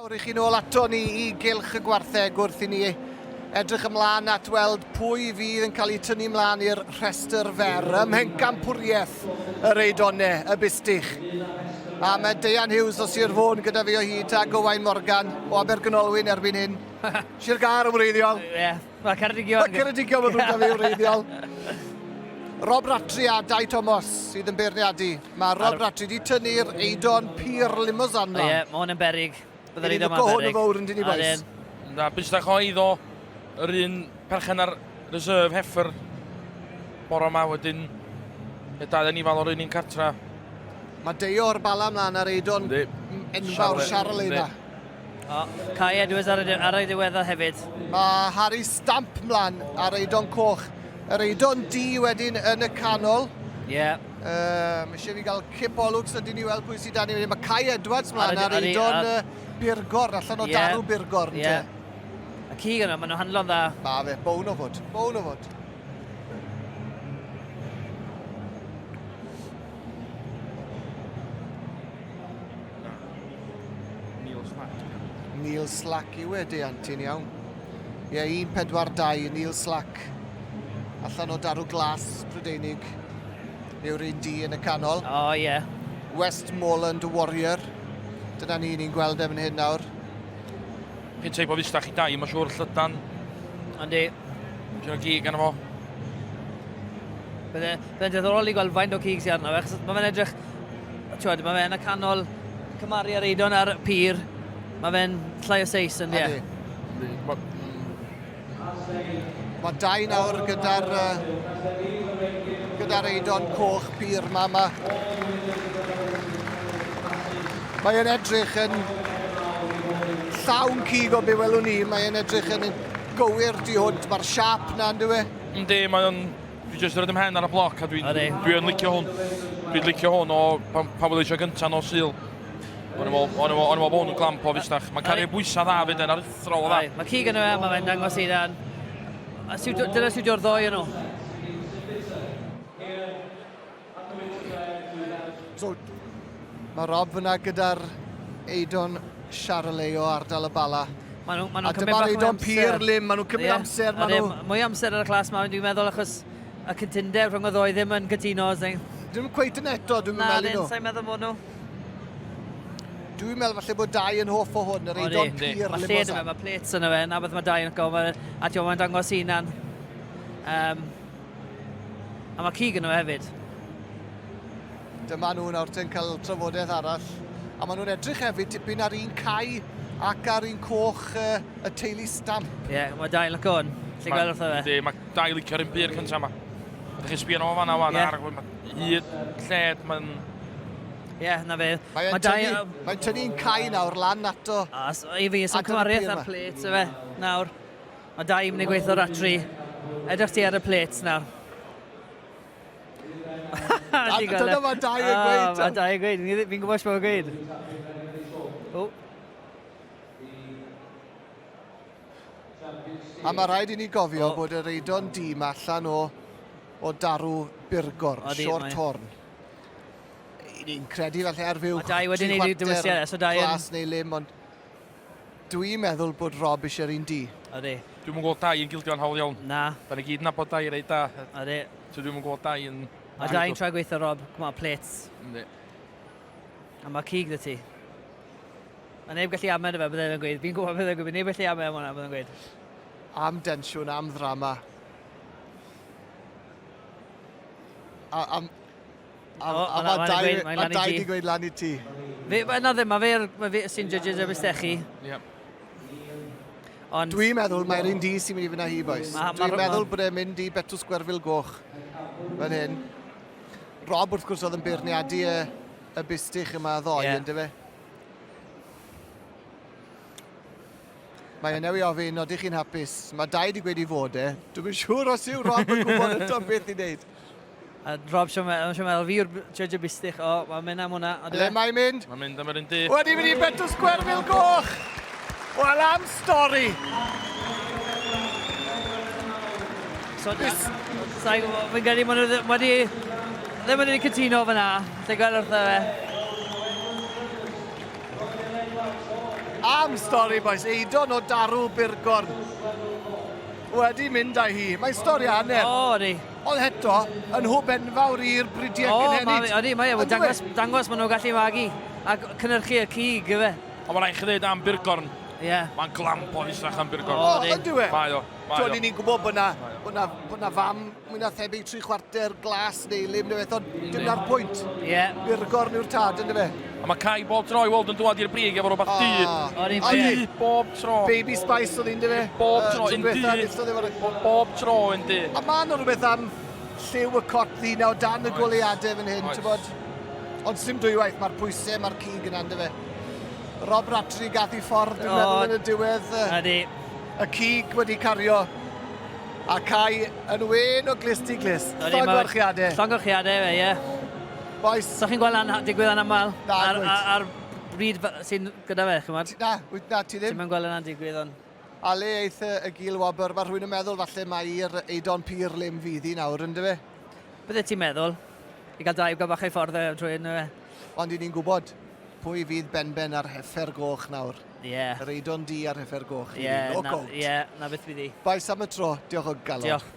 Nawr I chi nôl ato ni I gylch y gwartheg wrth I ni edrych ymlaen at weld pwy fydd yn cael ei tynnu ymlaen i'r rhestr fer ym Pencampwriaeth y Bustych. A mae Deian Hughes o Sir Fôn gyda fi o hyd a Owain Morgan o Abergynolwyn erbyn hyn. Sir Gar yn wreiddiol. Ie, mae Ceredigion. Mae Ceredigion yn ddod â fi o wreiddiol. Rob Ratri a Dai Thomas sydd yn beirniadu. Mae Rob Ratri wedi tynnu'r eidon pur limousin. Ie, mae hwn yn berig. Byddai'r eidon ma'n berig. Hwn yn fawr yn dyn ni boes. Na, Bustych oedd o yr un perchen ar reserve heffer bore yma wedyn dau ni fel o'r un cartra. Mae Deio o'r bala mlaen ar eidon enfawr Charlie yna. Cai Edwards ar y diweddar hefyd. Mae Harry Stamp mlaen ar eidon coch. Yr eidon D wedyn yn y canol. Ie. Mae eisiau fi gael cip olwgs ydyn ni weld pwy sydd dan ni. Mae Cai Edwards mlaen ar eidon Birgor, allan o darw Birgor. Ie. A Keegan yma, maen nhw'n handlo'n dda. Ma fe, bown o fod, bown o fod. Neil Slack yw wedi Antin iawn. Ie, 1-4-2, Neil Slack. Allan o darw glas Prydeinig. Yw'r un D yn y canol. O, ie. Westmoreland Warrior. Dyna ni'n gweld efo'n hyn nawr. Hyn teip o Bustych I dau, mae'n siŵr llydan. Yndi. Dwi'n gig arno fo. Byddai'n diddorol I gweld faint o cig sydd arno fe, achos mae fe'n edrych... Mae fe'n y canol cymaru ar eidon ar pyr. Mae fe'n llai o seis yn ie. Mae dau nawr gyda'r eidon coch pyr yma. Mae'n edrych yn llawn cig o be welwn ni. Mae'n edrych yn gywir di hwnt. Mae'r siap na yn dywe. Yndi, mae'n... Dwi jyst yn rhaid ymhen ar y bloc a dwi'n licio hwn. Dwi'n licio hwn o pan fod eisiau gyntaf o Sil. O'n i'n bod yn glamp o Bustych. Mae'n cael ei bwysau dda fyd yn aruthrol o dda. Mae cig yn yma, mae fe'n dangos I dan. Dyna sydd o'r ddoi yn nhw. Mae Rob fyna gyda'r eidon Charlie o ardal y bala. A dyma'r eidon pyr lim, maen nhw'n cymryd amser. Mwy amser ar y clas yma, dwi'n meddwl, achos y cytundeb rhwng y ddoi ddim yn gytuno. Dwi'n cweith yn eto, dwi'n meddwl nhw. Na, sa'n meddwl bod nhw. Dwi'n meddwl falle bod dau yn hoff o hwn, yr eidon pyr lim o Mae lled yma, mae plates yna fe, na beth mae dau yn gofod, a ti'n mae'n dangos unan. A mae cig yna hefyd. Dyma nhw nawr yn cael trafodaeth arall. A maen nhw'n edrych hefyd tipyn ar un Cai ac ar un coch y teulu Stamp. Ie, mae dau yn lyco hwn. Lly'n gweld wrtho fe? Mae dau licio'r un byr cyntaf yma. Ydych chi'n sbio nhw o fanna wan, hyd, lled, mae'n... Ie, na fe. Mae'n tynnu un Cai nawr lan ato. I fi, sy'n cymariaeth ar plates y fe, nawr. Mae dau yn mynd I gweithio ratri. Edrych ti ar y plates nawr. Dyna mae dau yn gweud. Mae dau yn gweud, fi'n gwybod sy'n gweud. A mae rhaid I ni gofio bod yr eidon D ma allan o darw Birgor, short horn. Ni'n credu falle ar fyw 3 chwarter glas neu lim, ond dwi'n meddwl bod Rob eisiau'r un D. Dwi'n mwyn gweld dau yn gildio'n hawl iawn. Na. Da ni gyd nabod dau reid da. So dwi'n mwyn gweld dau yn... A dau yn trai gweithio Rob, cwma plates. A mae cig dy ti. A neb gallu amen y fe, byddai'n gweud. Fi'n gwybod byddai'n gweud, neb gallu amen hwnna, byddai'n gweud. Am densiwn, am ddrama. A mae dau di gweud lan I ti. Na ddim, mae fe sy'n judges y Bustechi. Dwi'n meddwl mae'r un D sy'n mynd I fyna hi, boes. Dwi'n meddwl bod e'n mynd I Betws Gwerfil Goch. Fan hyn. Rob wrth gwrs oedd yn beirniadu y Bustych yma ddoi, ynddo fe? Mae yna I ofyn, odych chi'n hapus? Mae dau di gweud I fod e. Dwi'n siŵr os yw Rob yn gwybod eto beth I wneud. A Rob si'n meddwl, fi yw'r judge y Bustych. Mae'n mynd am hwnna. Le mae'n mynd? Mae'n mynd am yr un di. Wedi mynd I Betws Gwerfil Goch! Wel am stori! Fi'n gyrru, maen nhw ddim yn cytuno fyna. Lly'n gweld wrtho fe. Am stori, boys. Eidon o Darw Burgorn. Wedi mynd â hi. Mae'n stori hanner. O, ydi. Ond eto, yn hwb enfawr i'r Brydiau O, Cynhenid. ydi, mae e. Dangos maen nhw'n gallu magu. A cynnyrchu y cig, yfe. Ond mae'n rhaid chi ddweud am Burgorn. Ie. Mae'n glamp o fusach am Burgorn. O, yndw e? Mae o. Dwi'n ni'n gwybod bod na fam mwy na thebyg 3/4 glas neu lim neu beth, ond dim na'r pwynt. Ie. Burgorn yw'r tad, ynddo fe? A mae Cai bob tro i weld yn dwad i'r brig efo rhywbeth O'n i'n di. Bob tro. Baby Spice oedd un, dy fe? Bob tro, yn di. Bob tro, yn di. A ma' nhw rhywbeth am lliw y cot ddina o dan y goleadau fan hyn, ti'n bod? Ond sim dwywaith, mae'r pwysau, mae'r cig yna, ynddo fe? Rob Ratri gath i ffordd, dwi'n meddwl yn y diwedd. Ydi. Y cig wedi cario. A Cai yn wen o glist i glist. Llongorchiadau. Llongorchiadau fe, ie. Boes. So chi'n gweld digwydd yn aml? Na, Ar bryd sy'n gyda fe, chymod? Na, ti ddim. Ti'n mynd gweld yna'n digwydd ond. A le eith y gil wobr, mae rhywun yn meddwl falle mae'r Eidon Pyr lim fydd i nawr, ynddo fe? Bydde ti'n meddwl? I gael dau bach ei ffordd trwy yno fe. Ond i ni'n gwybod pwy fydd ben ar heffer goch nawr. Ie. Yr Eidon D ar heffer goch. Ie, na beth fydd i. Baes am y tro, diolch o galon. Diolch.